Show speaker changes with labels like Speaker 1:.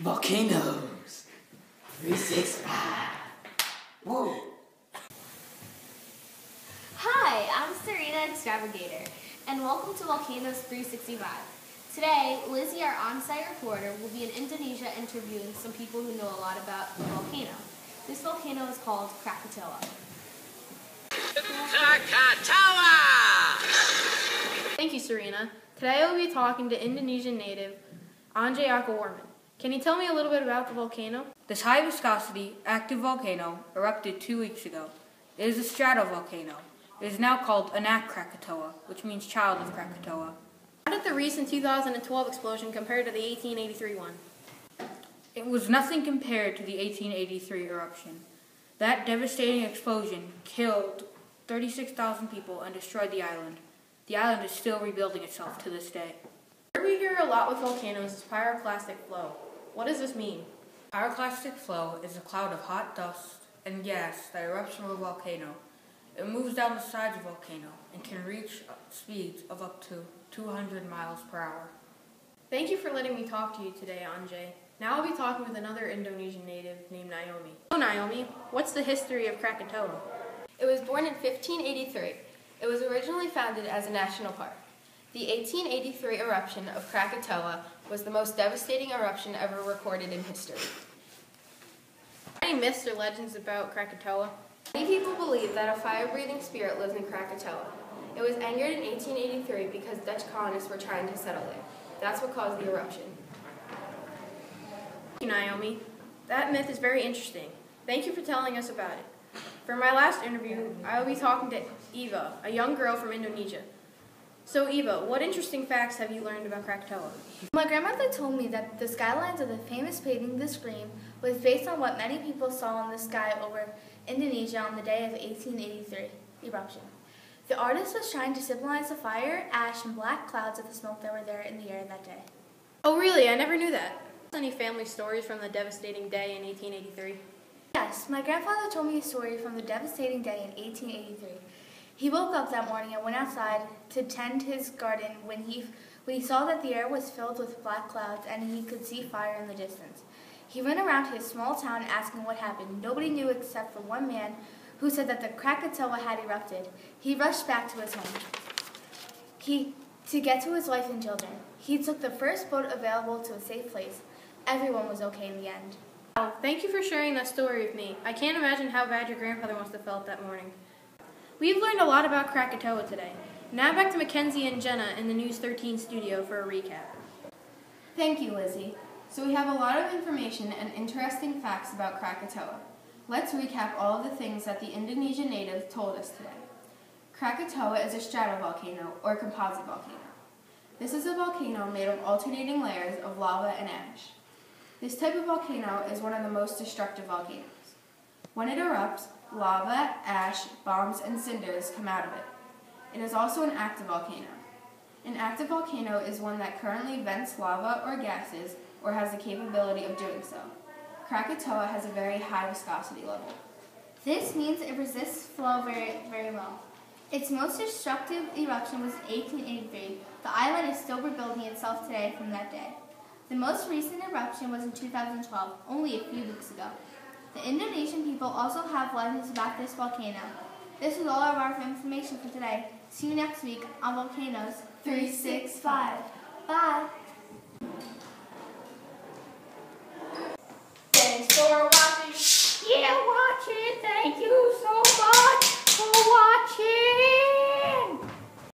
Speaker 1: Volcanoes 365. Whoa.
Speaker 2: Hi, I'm Serena Extravagator, and welcome to Volcanoes 365. Today, Lizzie, our on-site reporter, will be in Indonesia interviewing some people who know a lot about the volcano. This volcano is called Krakatoa.
Speaker 3: Krakatoa!
Speaker 4: Thank you, Serena. Today I will be talking to Indonesian native Anje Akawarman. Can you tell me a little bit about the volcano?
Speaker 5: This high-viscosity, active volcano erupted 2 weeks ago. It is a stratovolcano. It is now called Anak Krakatoa, which means child of Krakatoa.
Speaker 4: How did the recent 2012 explosion compare to the 1883 one?
Speaker 5: It was nothing compared to the 1883 eruption. That devastating explosion killed 36,000 people and destroyed the island. The island is still rebuilding itself to this day.
Speaker 4: What we hear a lot with volcanoes is pyroclastic flow. What does this mean?
Speaker 5: Pyroclastic flow is a cloud of hot dust and gas that erupts from a volcano. It moves down the sides of a volcano and can reach speeds of up to 200 miles per hour.
Speaker 4: Thank you for letting me talk to you today, Anje. Now I'll be talking with another Indonesian native named Naomi. Hello, Naomi. What's the history of Krakatoa?
Speaker 6: It was born in 1583. It was originally founded as a national park. The 1883 eruption of Krakatoa was the most devastating eruption ever recorded in history.
Speaker 4: Any myths or legends about Krakatoa?
Speaker 6: Many people believe that a fire-breathing spirit lives in Krakatoa. It was angered in 1883 because Dutch colonists were trying to settle there. That's what caused the eruption.
Speaker 4: Thank you, Naomi. That myth is very interesting. Thank you for telling us about it. For my last interview, I will be talking to Eva, a young girl from Indonesia. So Eva, what interesting facts have you learned about Krakatoa?
Speaker 2: My grandmother told me that the skylines of the famous painting The Scream was based on what many people saw in the sky over Indonesia on the day of 1883 eruption. The artist was trying to symbolize the fire, ash, and black clouds of the smoke that were there in the air that day.
Speaker 4: Oh really? I never knew that. Any family stories from the devastating day in 1883?
Speaker 2: Yes, my grandfather told me a story from the devastating day in 1883. He woke up that morning and went outside to tend his garden when he saw that the air was filled with black clouds and he could see fire in the distance. He ran around his small town asking what happened. Nobody knew except for one man who said that the Krakatoa had erupted. He rushed back to his home to get to his wife and children. He took the first boat available to a safe place. Everyone was okay in the end.
Speaker 4: Wow, thank you for sharing that story with me. I can't imagine how bad your grandfather must have felt that morning. We've learned a lot about Krakatoa today. Now back to Mackenzie and Jenna in the News 13 studio for a recap.
Speaker 6: Thank you, Lizzie. So we have a lot of information and interesting facts about Krakatoa. Let's recap all of the things that the Indonesian native told us today. Krakatoa is a stratovolcano, or composite volcano. This is a volcano made of alternating layers of lava and ash. This type of volcano is one of the most destructive volcanoes. When it erupts, lava, ash, bombs, and cinders come out of it. It is also an active volcano. An active volcano is one that currently vents lava or gases or has the capability of doing so. Krakatoa has a very high viscosity level.
Speaker 2: This means it resists flow very, very well. Its most destructive eruption was in 1883. The island is still rebuilding itself today from that day. The most recent eruption was in 2012, only a few weeks ago. The Indonesian people also have legends about this volcano. This is all of our information for today. See you next week on Volcanoes 365. Bye!